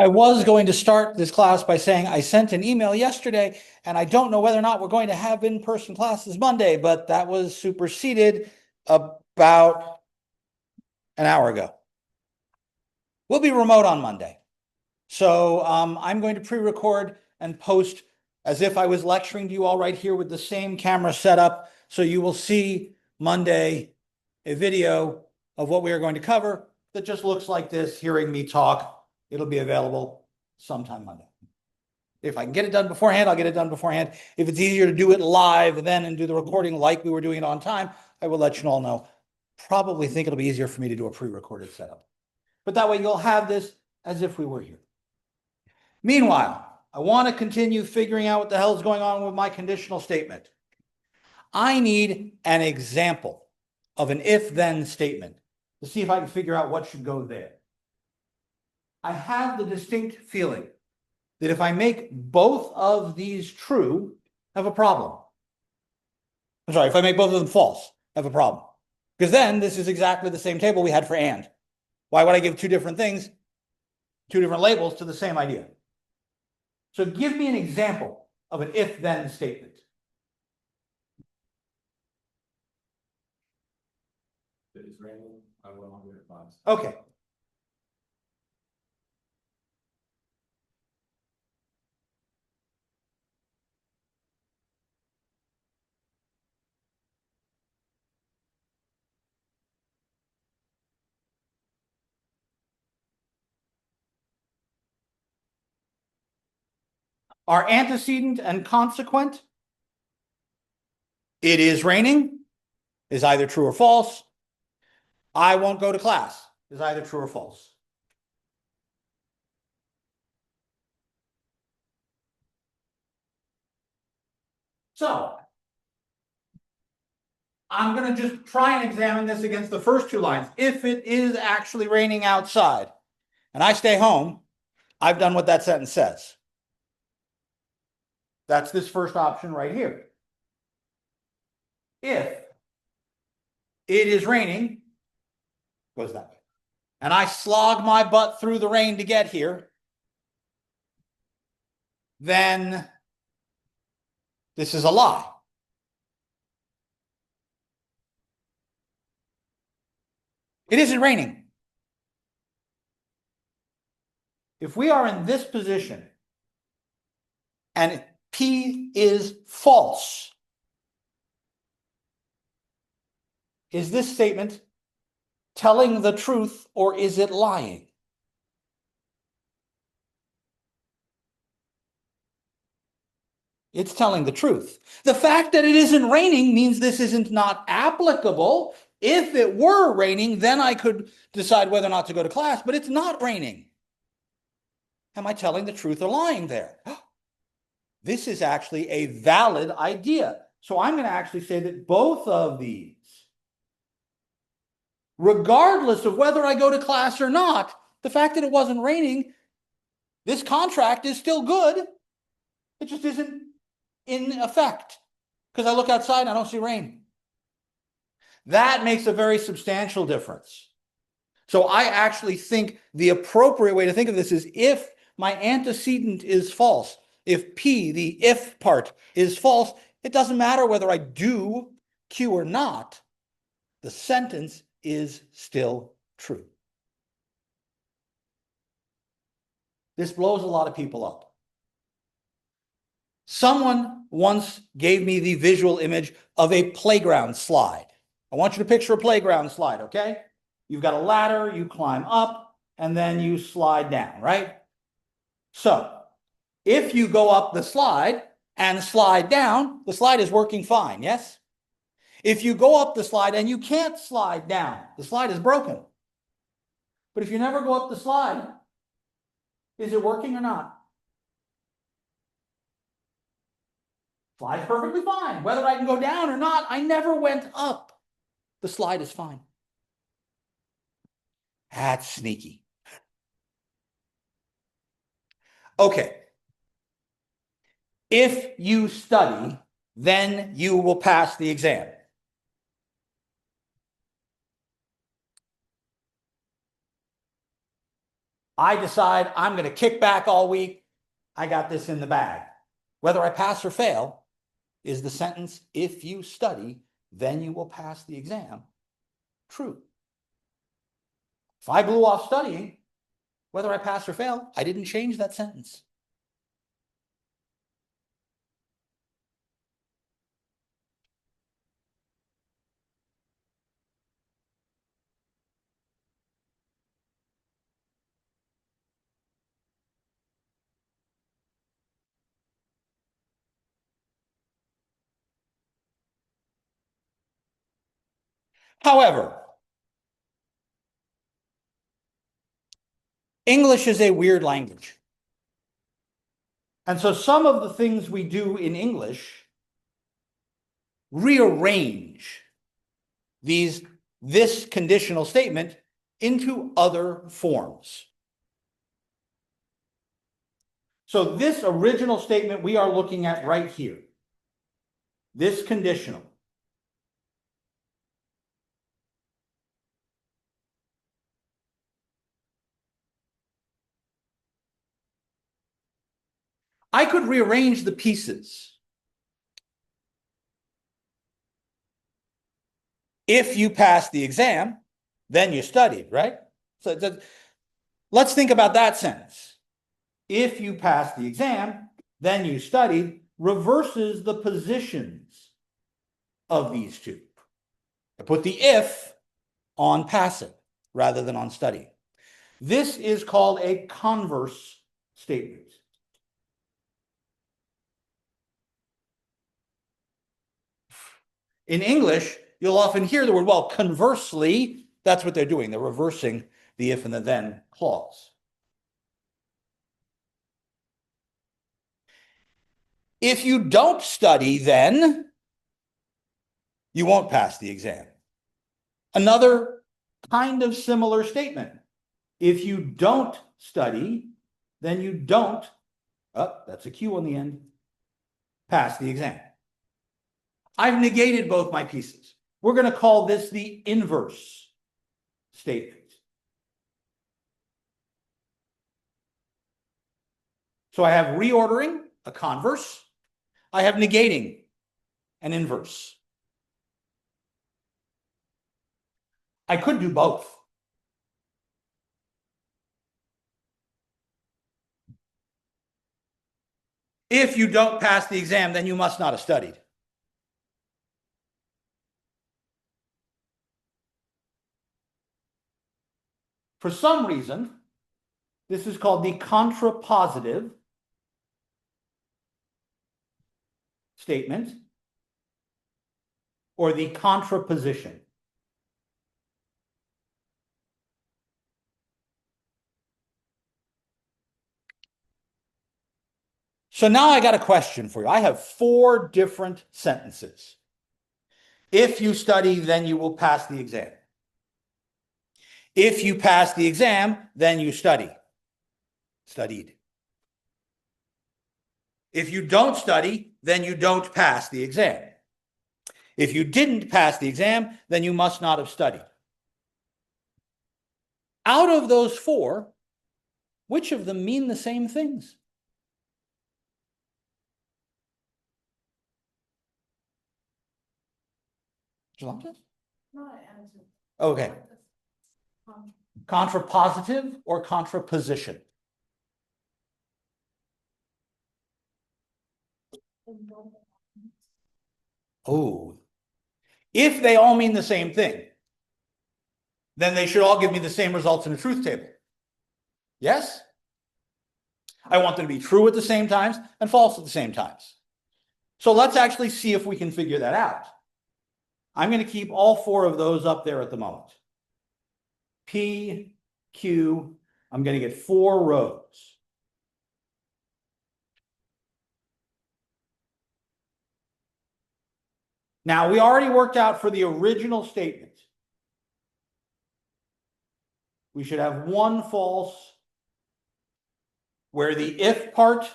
I was going to start this class by saying I sent an email yesterday and I don't know whether or not we're going to have in-person classes Monday, but that was superseded about an hour ago. We'll be remote on Monday. So I'm going to pre-record and post as if I was lecturing to you all right here with the same camera setup. So you will see Monday a video of what we are going to cover that just looks like this, hearing me talk. It'll be available sometime Monday. If I can get it done beforehand, I'll get it done beforehand. If it's easier to do it live then and do the recording like we were doing it on time, I will let you all know. Probably think it'll be easier for me to do a pre-recorded setup. But that way you'll have this as if we were here. Meanwhile, I want to continue figuring out what the hell is going on with my conditional statement. I need an example of an if-then statement to see if I can figure out what should go there. I have the distinct feeling that if I make both of these true, I have a problem. I'm sorry, if I make both of them false, I have a problem. Because then this is exactly the same table we had for and. Why would I give two different things, two different labels to the same idea? So give me an example of an if-then statement. It is raining. I will not get it. Okay. Are antecedent and consequent? It is raining is either true or false. I won't go to class is either true or false. So I'm going to just try and examine this against the first two lines. If it is actually raining outside and I stay home, I've done what that sentence says. That's this first option right here. If it is raining, goes that way, and I slog my butt through the rain to get here, then this is a lie. It isn't raining. If we are in this position and P is false, is this statement telling the truth or is it lying? It's telling the truth. The fact that it isn't raining means this isn't not applicable. If it were raining, then I could decide whether or not to go to class, but it's not raining. Am I telling the truth or lying there? This is actually a valid idea. So I'm going to actually say that both of these, regardless of whether I go to class or not, the fact that it wasn't raining, this contract is still good. It just isn't in effect because I look outside and I don't see rain. That makes a very substantial difference. So I actually think the appropriate way to think of this is if my antecedent is false, if P, the if part, is false, it doesn't matter whether I do Q or not. The sentence is still true. This blows a lot of people up. Someone once gave me the visual image of a playground slide. I want you to picture a playground slide, okay? You've got a ladder, you climb up, and then you slide down, right? So, if you go up the slide and slide down, the slide is working fine, yes? If you go up the slide and you can't slide down, the slide is broken. But if you never go up the slide, is it working or not? Slide's perfectly fine. Whether I can go down or not, I never went up. The slide is fine. That's sneaky. Okay. If you study, then you will pass the exam. I decide I'm going to kick back all week. I got this in the bag. Whether I pass or fail is the sentence, if you study, then you will pass the exam, true. If I blew off studying, whether I pass or fail, I didn't change that sentence. However, English is a weird language. And so some of the things we do in English rearrange this conditional statement into other forms. So this original statement we are looking at right here, this conditional, I could rearrange the pieces. If you pass the exam, then you studied, right? So let's think about that sentence. If you pass the exam, then you studied, reverses the positions of these two. I put the if on passing rather than on studying. This is called a converse statement. In English, you'll often hear the word, well, conversely, that's what they're doing. They're reversing the if and the then clause. If you don't study, then you won't pass the exam. Another kind of similar statement. If you don't study, then you don't, that's a Q on the end, pass the exam. I've negated both my pieces. We're going to call this the inverse statement. So I have reordering, a converse. I have negating, an inverse. I could do both. If you don't pass the exam, then you must not have studied. For some reason, this is called the contrapositive statement or the contraposition. So now I got a question for you. I have 4 different sentences. If you study, then you will pass the exam. If you pass the exam, then you studied. If you don't study, then you don't pass the exam. If you didn't pass the exam, then you must not have studied. Out of those 4, which of them mean the same things? Okay. Contrapositive or contraposition? Oh, if they all mean the same thing, then they should all give me the same results in a truth table. Yes? I want them to be true at the same times and false at the same times. So let's actually see if we can figure that out. I'm going to keep all 4 of those up there at the moment. P, Q, I'm going to get 4 rows. Now, we already worked out for the original statement. We should have 1 false where the if part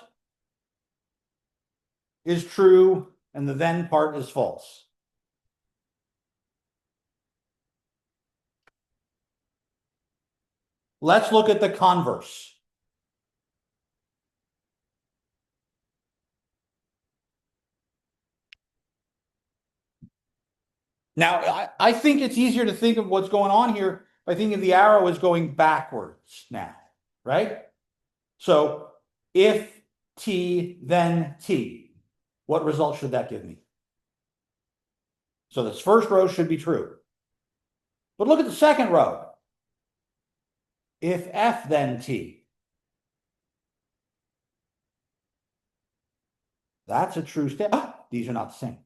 is true and the then part is false. Let's look at the converse. Now, I think it's easier to think of what's going on here by thinking the arrow is going backwards now, right? So if t, then t, what result should that give me? So this first row should be true. But look at the second row. If f, then t. That's a true statement. These are not the same.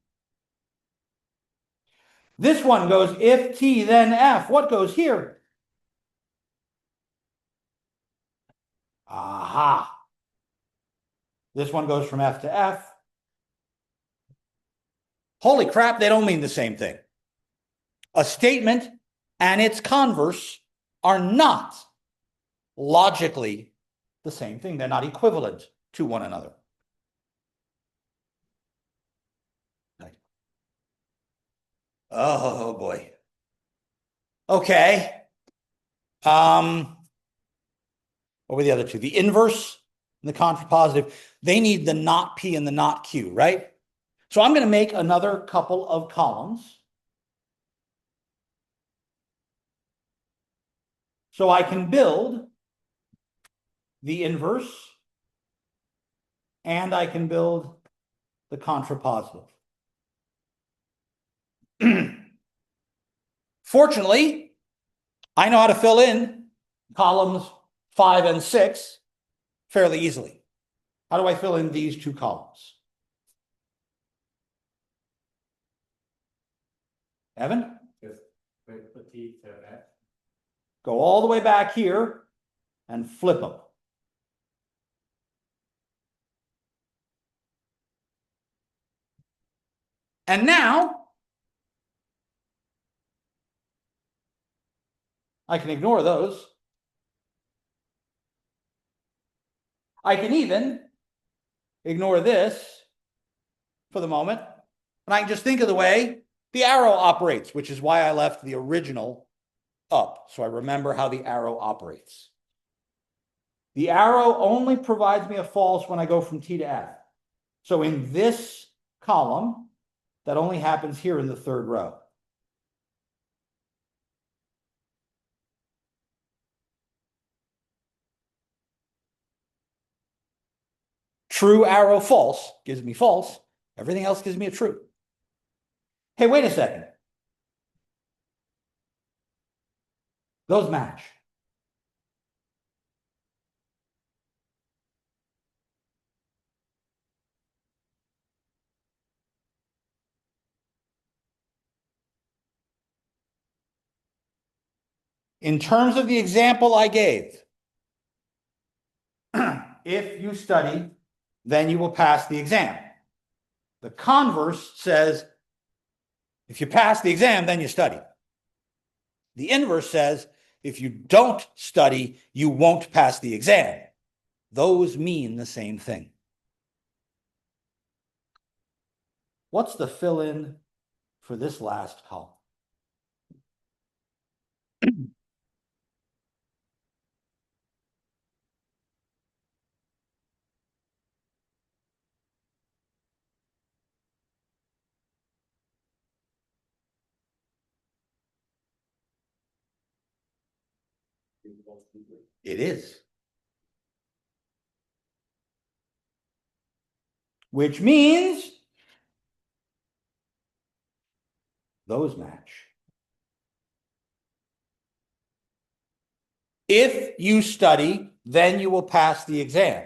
This one goes if t, then f. What goes here? Aha. This one goes from f to f. Holy crap, they don't mean the same thing. A statement and its converse are not logically the same thing. They're not equivalent to one another. Oh boy. Okay. What were the other two? The inverse and the contrapositive. They need the not P and the not Q, right? So I'm going to make another couple of columns. So I can build the inverse and I can build the contrapositive. Fortunately, I know how to fill in columns 5 and 6 fairly easily. How do I fill in these two columns? Evan? Just put T to F. Go all the way back here and flip them. And now I can ignore those. I can even ignore this for the moment. And I can just think of the way the arrow operates, which is why I left the original up. So I remember how the arrow operates. The arrow only provides me a false when I go from T to F. So in this column, that only happens here in the third row. True arrow false gives me false. Everything else gives me a true. Hey, wait a second. Those match. In terms of the example I gave, if you study, then you will pass the exam. The converse says, if you pass the exam, then you study. The inverse says, if you don't study, you won't pass the exam. Those mean the same thing. What's the fill-in for this last column? It is. Which means those match. If you study, then you will pass the exam.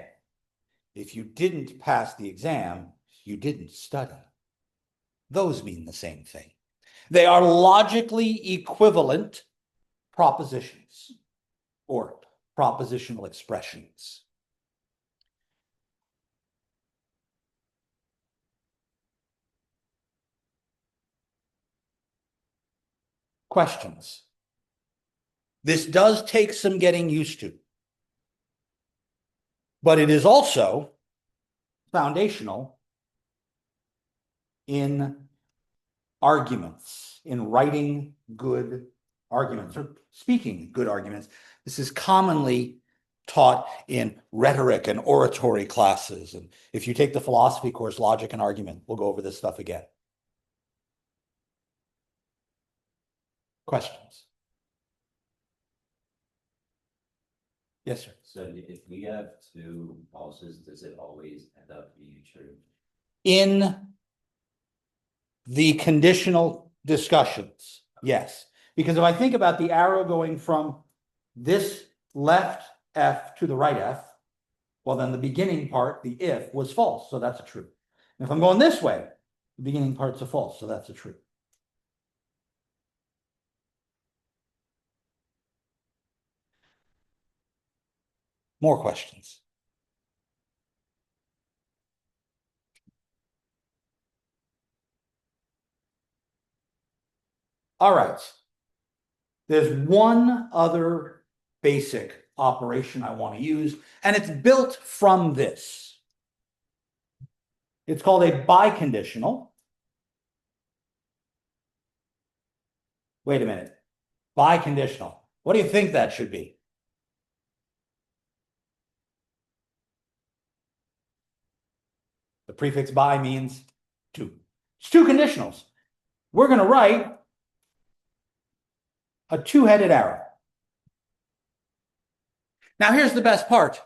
If you didn't pass the exam, you didn't study. Those mean the same thing. They are logically equivalent propositions or propositional expressions. Questions? This does take some getting used to, but it is also foundational in arguments, in writing good arguments or speaking good arguments. This is commonly taught in rhetoric and oratory classes. And if you take the philosophy course, logic and argument, we'll go over this stuff again. Questions? Yes, sir. So if we have two pulses, does it always end up being true? In the conditional discussions, yes. Because if I think about the arrow going from this left F to the right F, well, then the beginning part, the if, was false, so that's a true. And if I'm going this way, the beginning part's a false, so that's a true. More questions? All right. There's one other basic operation I want to use, and it's built from this. It's called a biconditional. Wait a minute. Biconditional. What do you think that should be? The prefix bi means two. It's two conditionals. We're going to write a two-headed arrow. Now, here's the best part.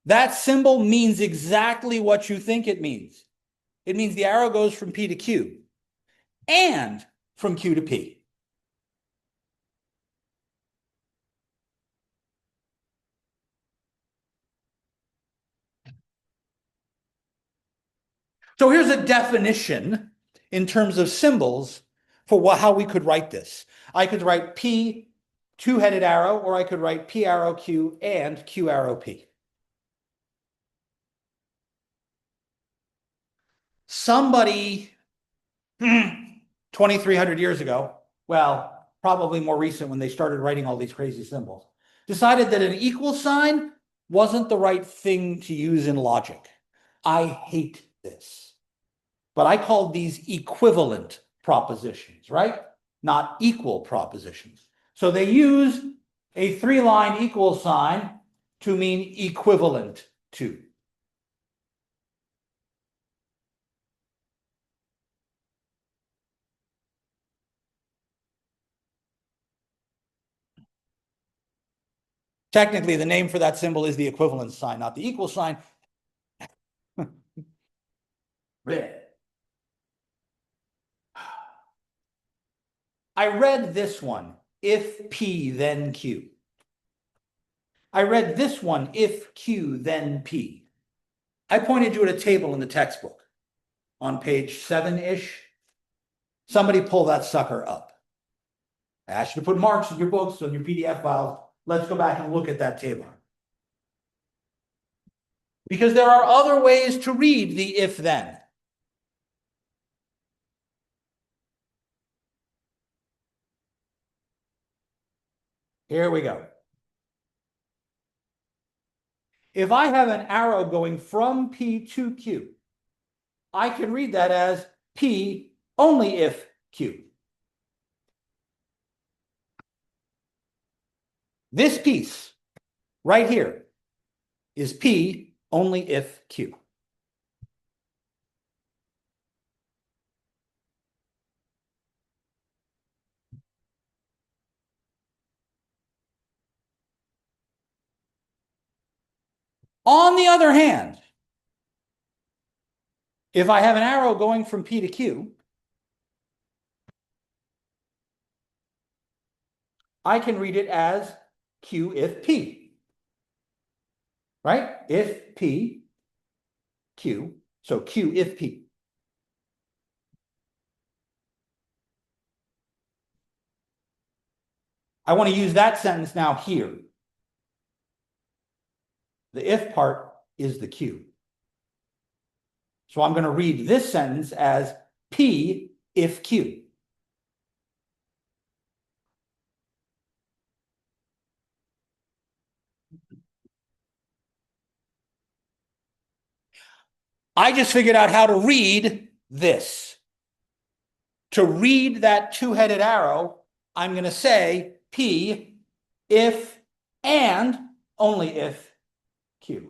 That symbol means exactly what you think it means. It means the arrow goes from P to Q and from Q to P. So here's a definition in terms of symbols for how we could write this. I could write P two-headed arrow, or I could write P arrow Q and Q arrow P. Somebody 2,300 years ago, well, probably more recent when they started writing all these crazy symbols, decided that an equal sign wasn't the right thing to use in logic. I hate this. But I called these equivalent propositions, right? Not equal propositions. So they use a three-line equal sign to mean equivalent to. Technically, the name for that symbol is the equivalence sign, not the equal sign. I read this one, if P, then Q. I read this one, if Q, then P. I pointed you at a table in the textbook on page 7-ish. Somebody pull that sucker up. I asked you to put marks in your books, on your PDF files. Let's go back and look at that table. Because there are other ways to read the if-then. Here we go. If I have an arrow going from P to Q, I can read that as P only if Q. This piece right here is P only if Q. On the other hand, if I have an arrow going from P to Q, I can read it as Q if P, right? If P, Q, so Q if P. I want to use that sentence now here. The if part is the Q. So I'm going to read this sentence as P if Q. I just figured out how to read this. To read that two-headed arrow, I'm going to say P if and only if Q.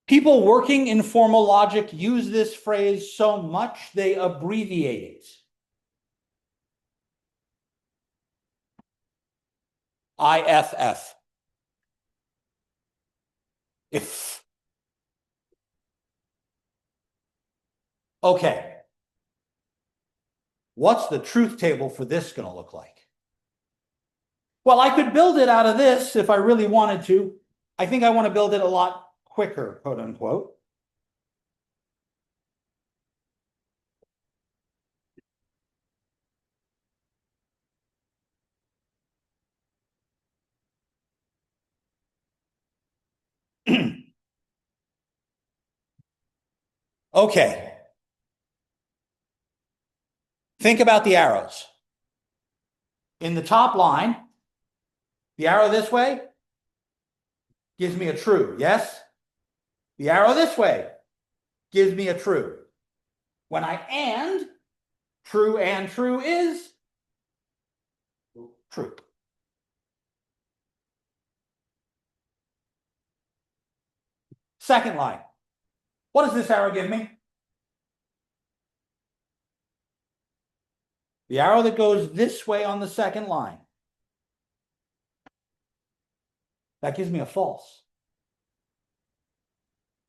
People working in formal logic use this phrase so much they abbreviate it. IFF. If. Okay. What's the truth table for this going to look like? Well, I could build it out of this if I really wanted to. I think I want to build it a lot quicker, quote unquote. Okay. Think about the arrows. In the top line, the arrow this way gives me a true, yes? The arrow this way gives me a true. When I and true is true. Second line. What does this arrow give me? The arrow that goes this way on the second line. That gives me a false.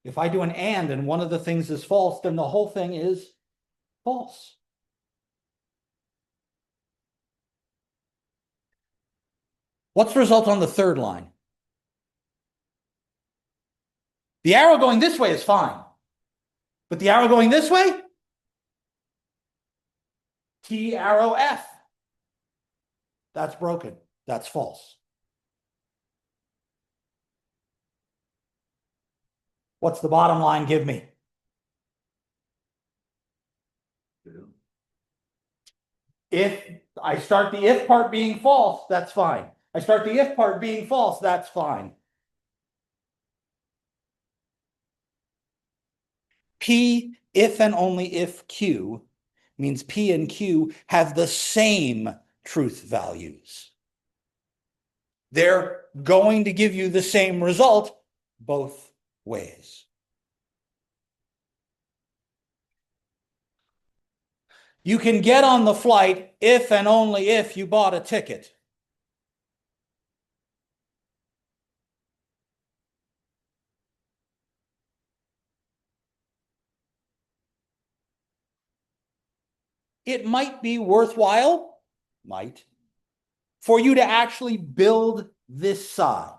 If I do an and one of the things is false, then the whole thing is false. What's the result on the third line? The arrow going this way is fine. But the arrow going this way? T arrow F. That's broken. That's false. What's the bottom line give me? If I start the if part being false, that's fine. I start the if part being false, that's fine. P, if and only if Q, means P and Q have the same truth values. They're going to give you the same result both ways. You can get on the flight if and only if you bought a ticket. It might be worthwhile, for you to actually build this side.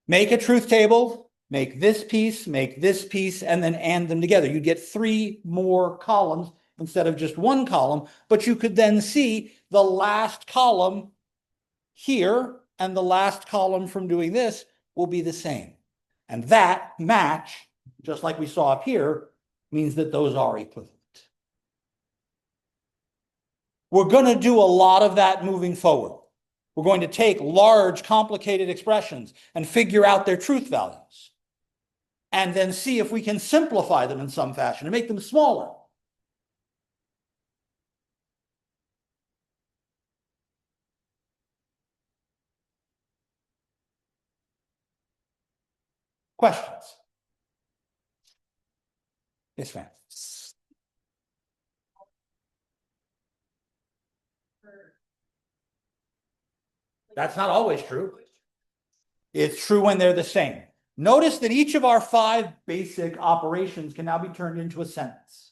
Make a truth table, make this piece, and then and them together. You get 3 more columns instead of just 1 column, but you could then see the last column here and the last column from doing this will be the same. And that match, just like we saw up here, means that those are equivalent. We're going to do a lot of that moving forward. We're going to take large, complicated expressions and figure out their truth values, and then see if we can simplify them in some fashion and make them smaller. Questions? Yes, ma'am. That's not always true. It's true when they're the same. Notice that each of our 5 basic operations can now be turned into a sentence.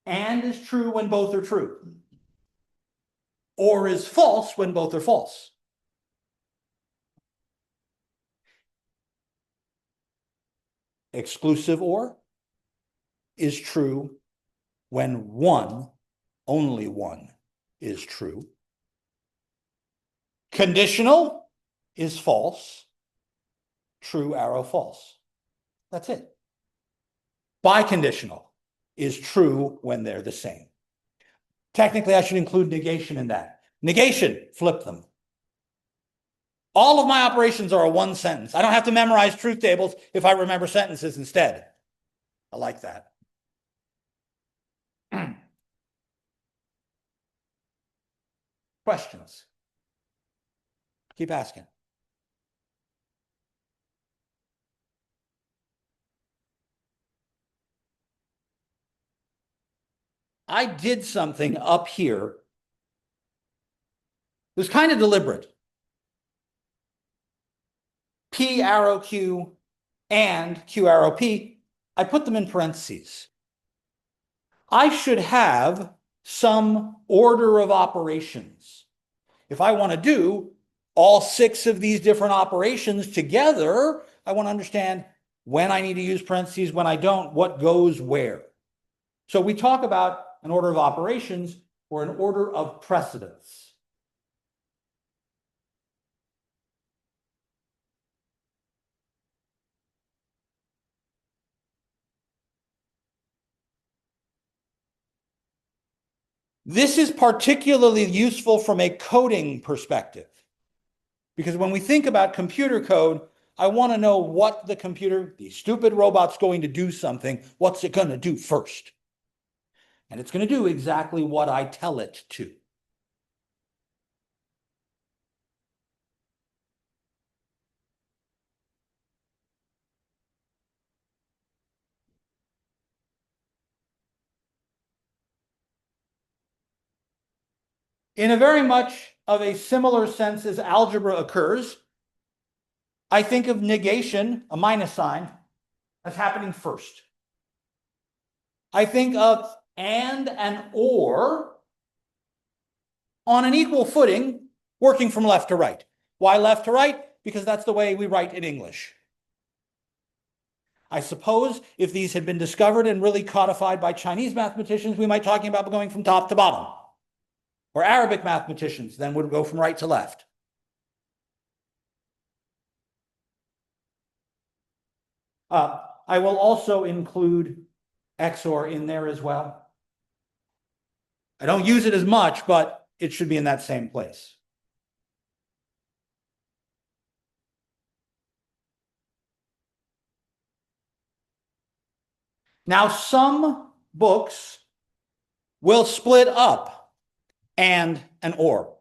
And is true when both are true. Or is false when both are false. Exclusive or is true when one, only one, is true. Conditional is false. True arrow false. That's it. Biconditional is true when they're the same. Technically, I should include negation in that. Negation, flip them. All of my operations are a one sentence. I don't have to memorize truth tables if I remember sentences instead. I like that. Questions? Keep asking. I did something up here. It was kind of deliberate. P arrow Q and Q arrow P, I put them in parentheses. I should have some order of operations. If I want to do all 6 of these different operations together, I want to understand when I need to use parentheses, when I don't, what goes where. So we talk about an order of operations or an order of precedence. This is particularly useful from a coding perspective, because when we think about computer code, I want to know what the computer, the stupid robot's going to do something. What's it going to do first? And it's going to do exactly what I tell it to. In a very much of a similar sense as algebra occurs, I think of negation, a minus sign, as happening first. I think of and or on an equal footing, working from left to right. Why left to right? Because that's the way we write in English. I suppose if these had been discovered and really codified by Chinese mathematicians, we might be talking about going from top to bottom. Or Arabic mathematicians then would go from right to left. I will also include XOR in there as well. I don't use it as much, but it should be in that same place. Now, some books will split up and or,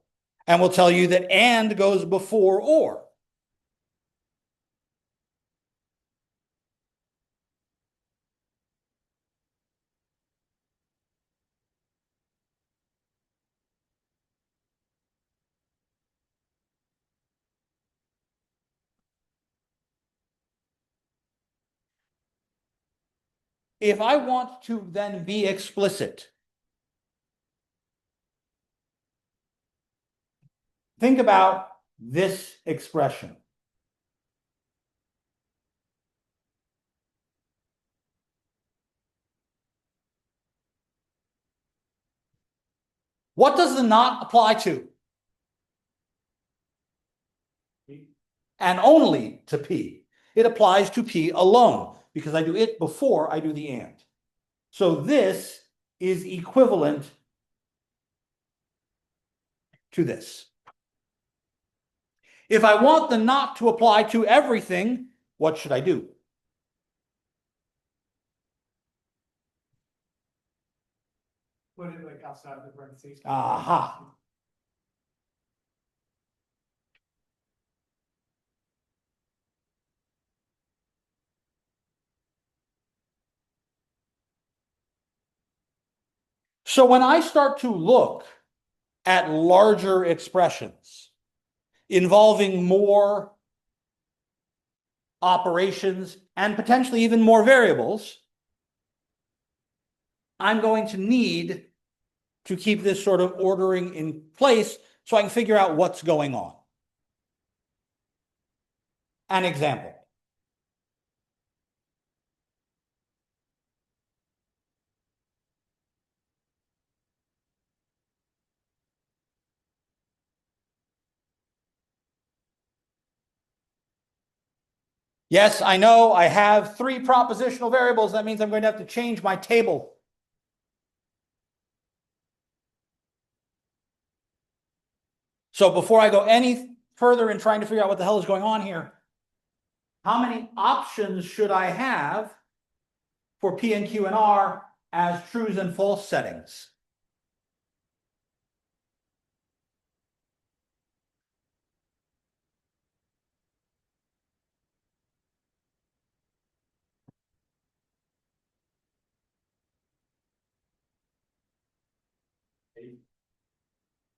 and will tell you that and goes before or. If I want to then be explicit, think about this expression. What does the not apply to? And only to P. It applies to P alone, because I do it before I do the and. So this is equivalent to this. If I want the not to apply to everything, what should I do? Put it like outside the parentheses. Aha. So when I start to look at larger expressions involving more operations and potentially even more variables, I'm going to need to keep this sort of ordering in place so I can figure out what's going on. An example. Yes, I know I have 3 propositional variables. That means I'm going to have to change my table. So before I go any further in trying to figure out what the hell is going on here. How many options should I have for P and Q and R as trues and false settings?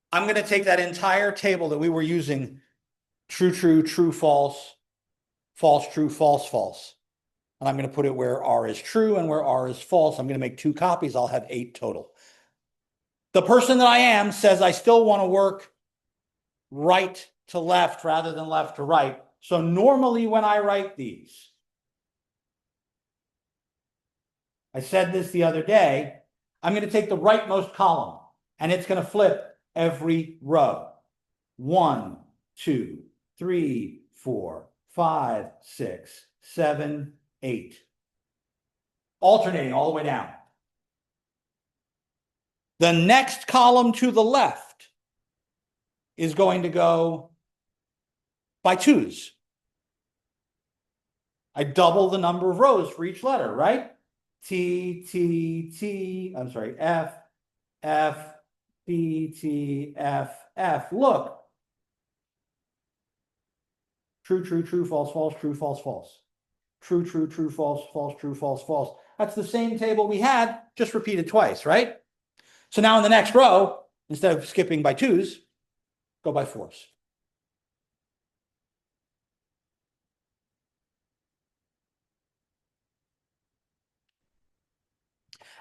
I'm going to take that entire table that we were using, true, true, true, false, false, true, false, false. And I'm going to put it where R is true and where R is false. I'm going to make 2 copies. I'll have 8 total. The person that I am says I still want to work right to left rather than left to right. So normally when I write these, I said this the other day, I'm going to take the rightmost column and it's going to flip every row. 1, 2, 3, 4, 5, 6, 7, 8. Alternating all the way down. The next column to the left is going to go by 2s. I double the number of rows for each letter, right? T, T, T, I'm sorry, F, F, P, T, F, F. Look. True, true, true, false, false, true, false, false. True, true, true, false, false, true, false, false. That's the same table we had, just repeated twice, right? So now in the next row, instead of skipping by 2s, go by 4s.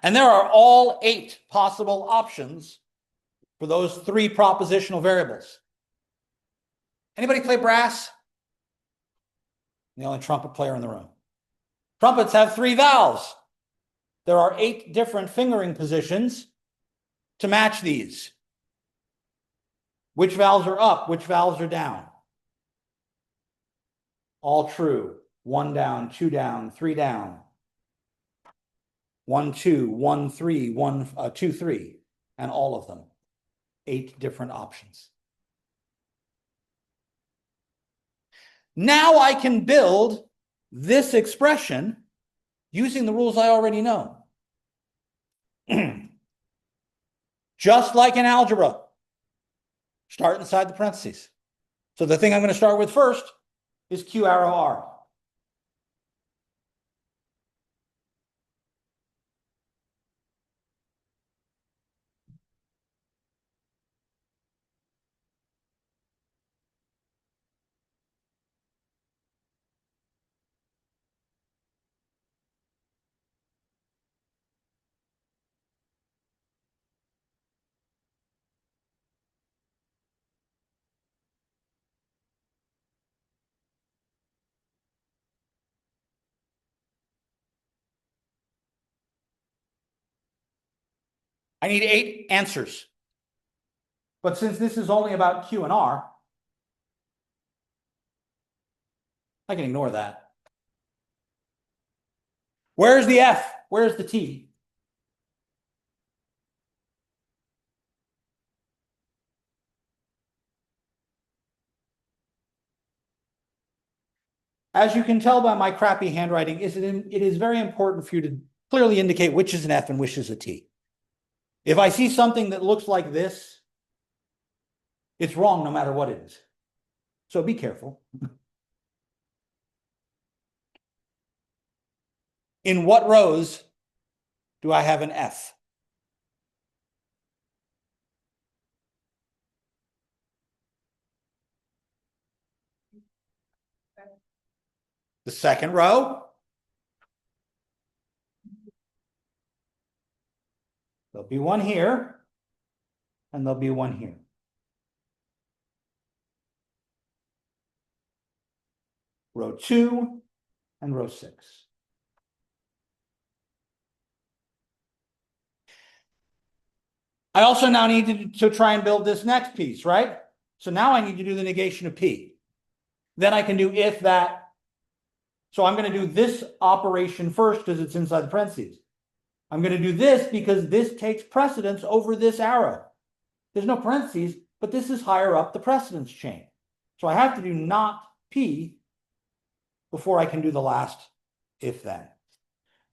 And there are all 8 possible options for those 3 propositional variables. Anybody play brass? The only trumpet player in the room. Trumpets have 3 valves. There are 8 different fingering positions to match these. Which valves are up? Which valves are down? All true. 1 down, 2 down, 3 down. 1, 2, 1, 3, 1, 2, 3, and all of them. 8 different options. Now I can build this expression using the rules I already know. Just like in algebra, start inside the parentheses. So the thing I'm going to start with first is Q arrow R. I need 8 answers. But since this is only about Q and R, I can ignore that. Where's the F? Where's the T? As you can tell by my crappy handwriting, it is very important for you to clearly indicate which is an F and which is a T. If I see something that looks like this, it's wrong no matter what it is. So be careful. In what rows do I have an F? The second row. There'll be one here, and there'll be one here. Row 2 and row 6. I also now need to try and build this next piece, right? So now I need to do the negation of P. Then I can do if that. So I'm going to do this operation first because it's inside the parentheses. I'm going to do this because this takes precedence over this arrow. There's no parentheses, but this is higher up the precedence chain. So I have to do not P before I can do the last if then.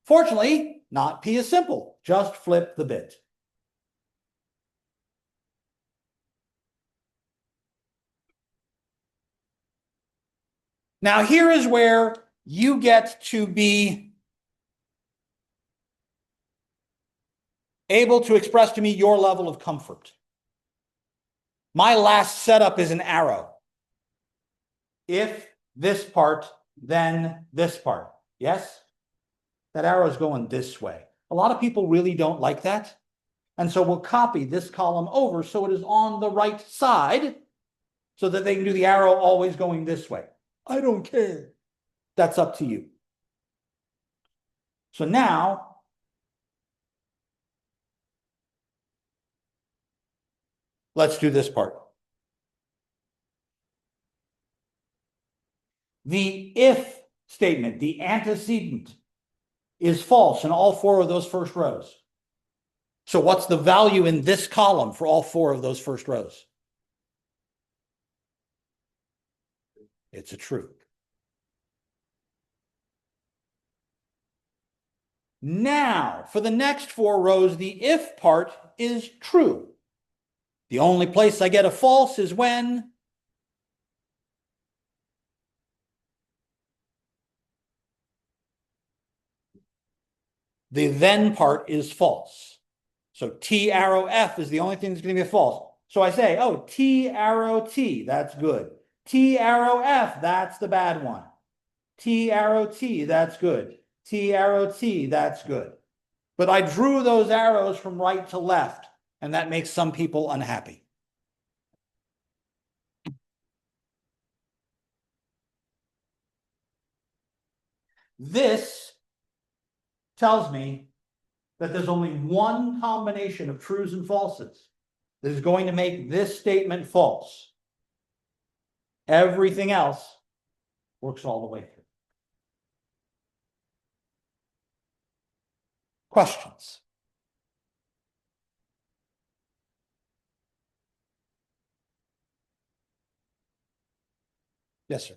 Fortunately, not P is simple. Just flip the bit. Now here is where you get to be able to express to me your level of comfort. My last setup is an arrow. If this part, then this part. Yes? That arrow is going this way. A lot of people really don't like that. And so we'll copy this column over so it is on the right side so that they can do the arrow always going this way. I don't care. That's up to you. So now, let's do this part. The if statement, the antecedent, is false in all four of those first rows. So what's the value in this column for all four of those first rows? It's a true. Now, for the next four rows, the if part is true. The only place I get a false is when the then part is false. So T arrow F is the only thing that's going to be false. So I say, oh, T arrow T, that's good. T arrow F, that's the bad one. T arrow T, that's good. T arrow T, that's good. But I drew those arrows from right to left, and that makes some people unhappy. This tells me that there's only one combination of trues and falses that is going to make this statement false. Everything else works all the way through. Questions? Yes, sir.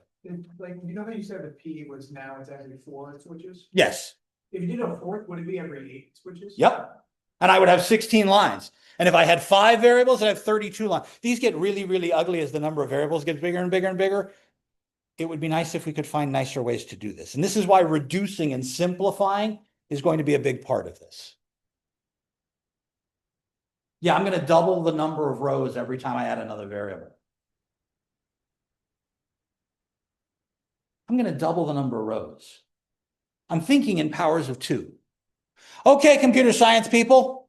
Like, you know how you said the P was now it's actually 4 switches? Yes. If you did a fourth, would it be every 8 switches? Yep. And I would have 16 lines. And if I had 5 variables, I'd have 32 lines. These get really, really ugly as the number of variables gets bigger and bigger and bigger. It would be nice if we could find nicer ways to do this. And this is why reducing and simplifying is going to be a big part of this. Yeah, I'm going to double the number of rows every time I add another variable. I'm going to double the number of rows. I'm thinking in powers of 2. Okay, computer science people.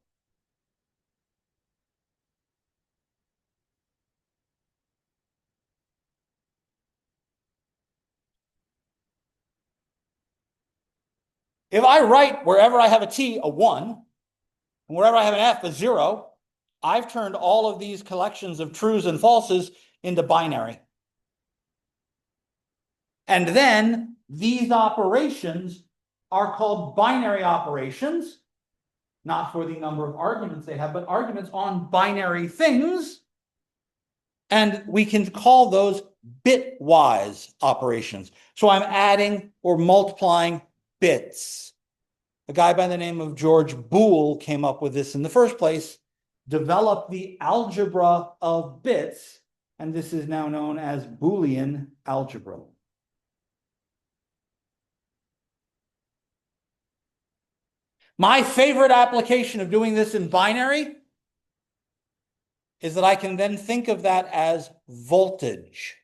If I write wherever I have a T a 1, and wherever I have an F a 0, I've turned all of these collections of trues and falses into binary. And then these operations are called binary operations, not for the number of arguments they have, but arguments on binary things. And we can call those bitwise operations. So I'm adding or multiplying bits. A guy by the name of George Boole came up with this in the first place, developed the algebra of bits, and this is now known as Boolean algebra. My favorite application of doing this in binary is that I can then think of that as voltage.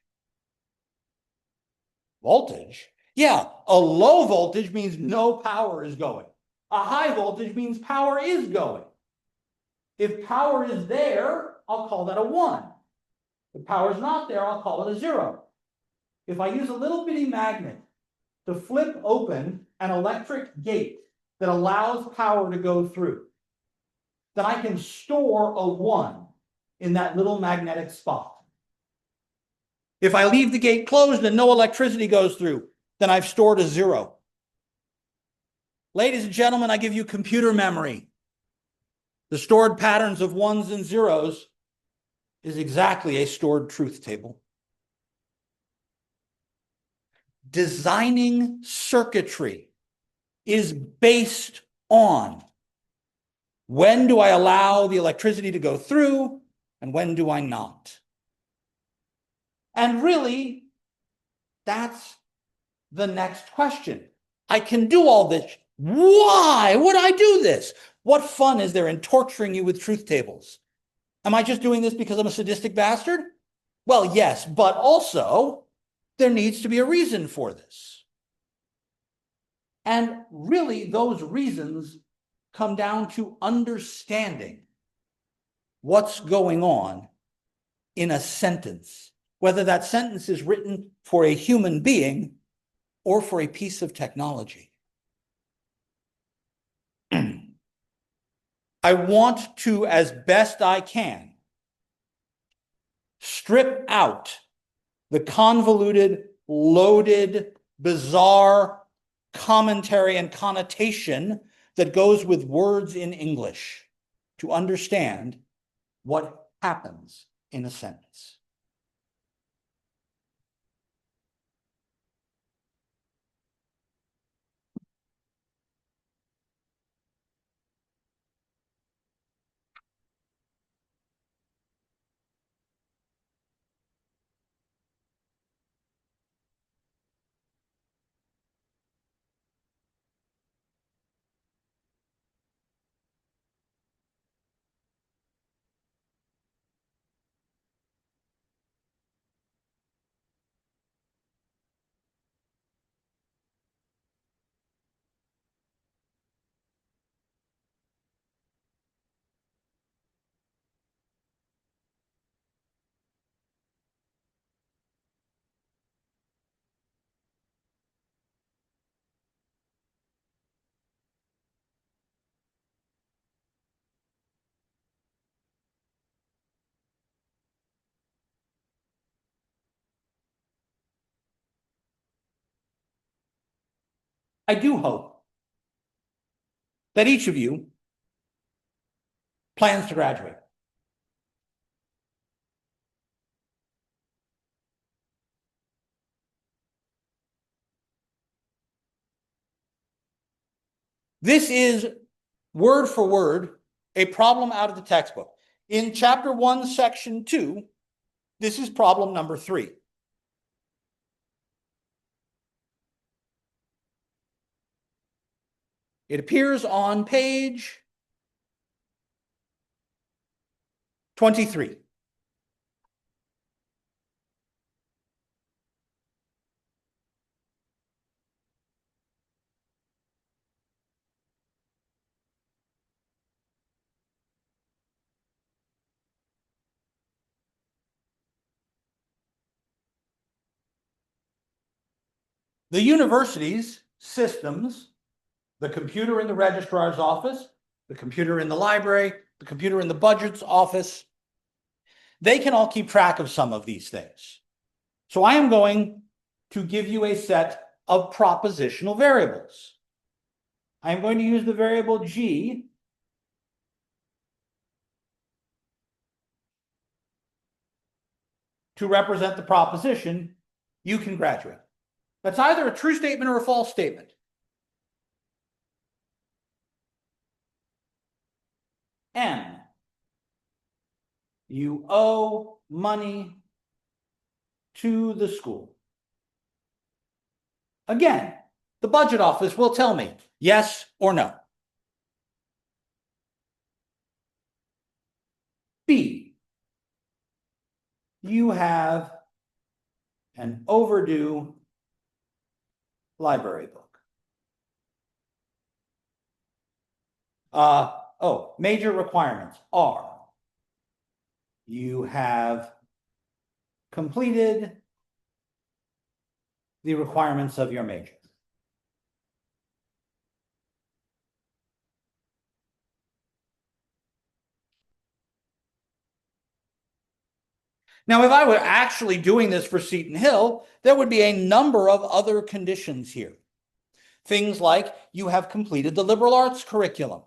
Voltage? Yeah, a low voltage means no power is going. A high voltage means power is going. If power is there, I'll call that a 1. If power is not there, I'll call it a 0. If I use a little bitty magnet to flip open an electric gate that allows power to go through, then I can store a 1 in that little magnetic spot. If I leave the gate closed and no electricity goes through, then I've stored a 0. Ladies and gentlemen, I give you computer memory. The stored patterns of 1s and 0s is exactly a stored truth table. designing circuitry is based on when do I allow the electricity to go through and when do I not? And really, that's the next question. I can do all this. Why would I do this? What fun is there in torturing you with truth tables? Am I just doing this because I'm a sadistic bastard? Well, yes, but also there needs to be a reason for this. And really, those reasons come down to understanding what's going on in a sentence, whether that sentence is written for a human being or for a piece of technology. I want to, as best I can, strip out the convoluted, loaded, bizarre commentary and connotation that goes with words in English to understand what happens in a sentence. I do hope that each of you plans to graduate. This is word for word a problem out of the textbook. In chapter 1, section 2, this is problem number 3. It appears on page 23. The university's systems, the computer in the registrar's office, the computer in the library, the computer in the budget's office, they can all keep track of some of these things. So I am going to give you a set of propositional variables. I am going to use the variable G to represent the proposition, you can graduate. That's either a true statement or a false statement. M, you owe money to the school. Again, the budget office will tell me yes or no. B, you have an overdue library book. Major requirements are you have completed the requirements of your major. Now, if I were actually doing this for Seton Hill, there would be a number of other conditions here. Things like you have completed the liberal arts curriculum.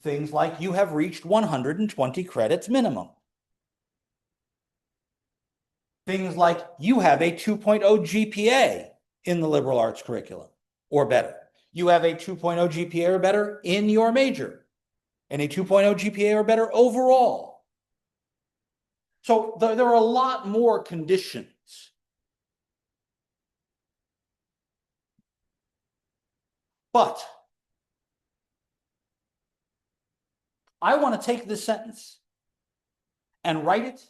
Things like you have reached 120 credits minimum. Things like you have a 2.0 GPA in the liberal arts curriculum or better. You have a 2.0 GPA or better in your major and a 2.0 GPA or better overall. So there are a lot more conditions. But I want to take this sentence and write it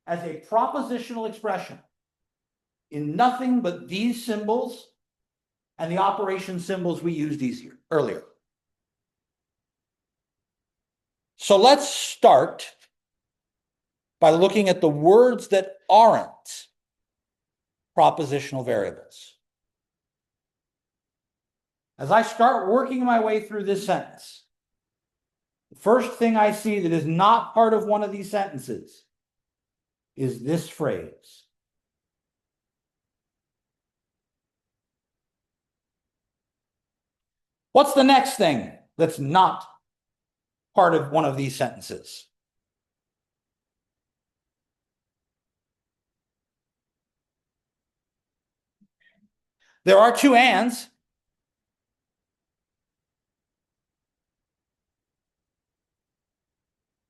as a propositional expression in nothing but these symbols and the operation symbols we used earlier. So let's start by looking at the words that aren't propositional variables. As I start working my way through this sentence, the first thing I see that is not part of one of these sentences is this phrase. What's the next thing that's not part of one of these sentences? There are two ands.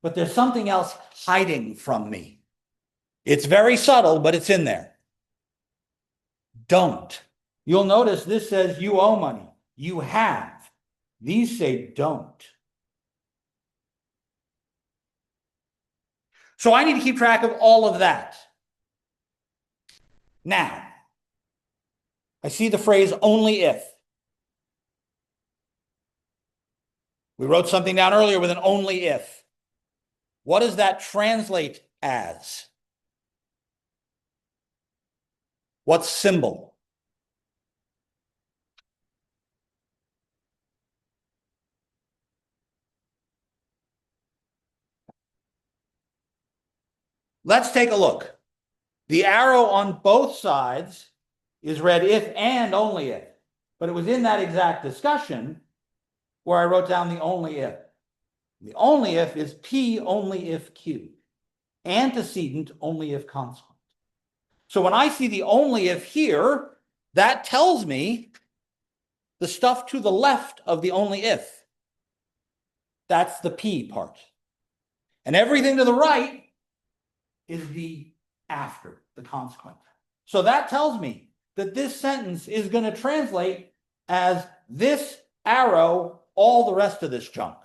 But there's something else hiding from me. It's very subtle, but it's in there. Don't. You'll notice this says you owe money. You have. These say don't. So I need to keep track of all of that. Now, I see the phrase only if. We wrote something down earlier with an only if. What does that translate as? What symbol? Let's take a look. The arrow on both sides is read if and only if. But it was in that exact discussion where I wrote down the only if. The only if is P only if Q. Antecedent only if consequent. So when I see the only if here, that tells me the stuff to the left of the only if. That's the P part. And everything to the right is the after, the consequent. So that tells me that this sentence is going to translate as this arrow, all the rest of this junk.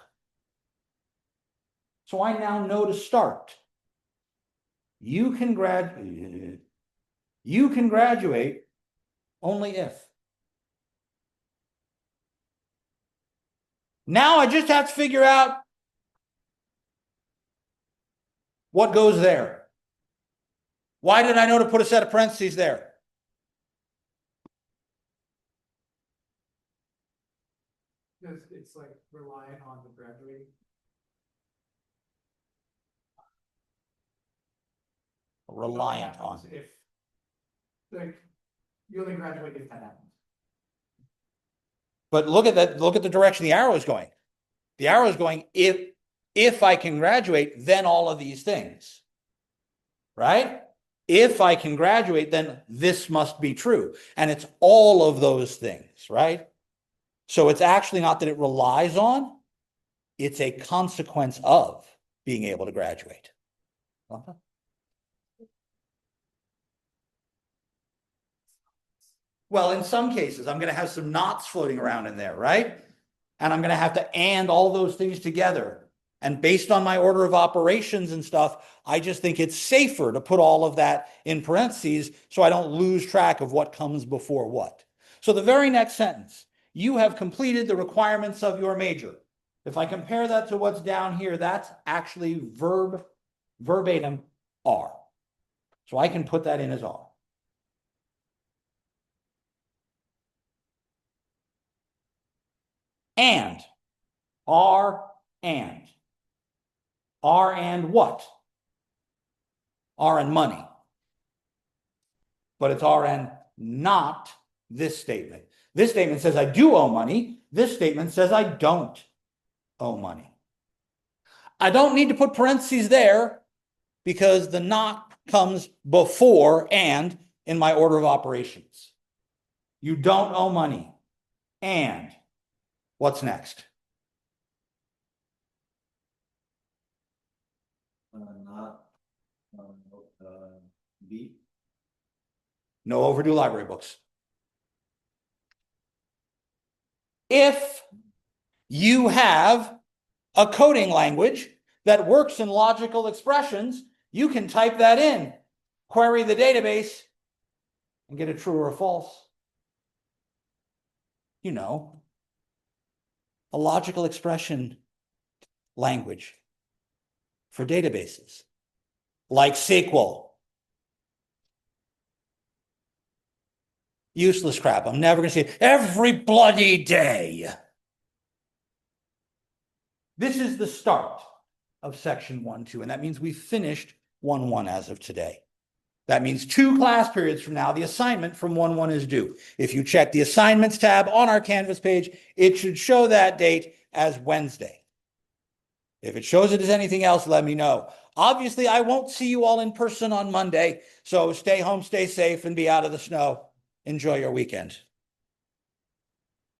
So I now know to start. You can graduate only if. Now I just have to figure out what goes there. Why did I know to put a set of parentheses there? Because it's like relying on the graduating. Reliant on. If, like, you only graduate if that happens. But look at that, look at the direction the arrow is going. The arrow is going, if I can graduate, then all of these things. Right? If I can graduate, then this must be true. And it's all of those things, right? So it's actually not that it relies on, it's a consequence of being able to graduate. Well, in some cases, I'm going to have some knots floating around in there, right? And I'm going to have to and all those things together. And based on my order of operations and stuff, I just think it's safer to put all of that in parentheses so I don't lose track of what comes before what. So the very next sentence, you have completed the requirements of your major. If I compare that to what's down here, that's actually verbatim are. So I can put that in as are. And. Are and. Are and what? Are and money. But it's are and not this statement. This statement says I do owe money. This statement says I don't owe money. I don't need to put parentheses there because the not comes before and in my order of operations. You don't owe money. And what's next? Not, B. No overdue library books. If you have a coding language that works in logical expressions, you can type that in, query the database, and get a true or a false. You know, a logical expression language for databases, like SQL. Useless crap. I'm never going to see it every bloody day. This is the start of section 1.2, and that means we've finished 1.1 as of today. That means 2 class periods from now, the assignment from 1.1 is due. If you check the assignments tab on our Canvas page, it should show that date as Wednesday. If it shows it as anything else, let me know. Obviously, I won't see you all in person on Monday, so stay home, stay safe, and be out of the snow. Enjoy your weekend.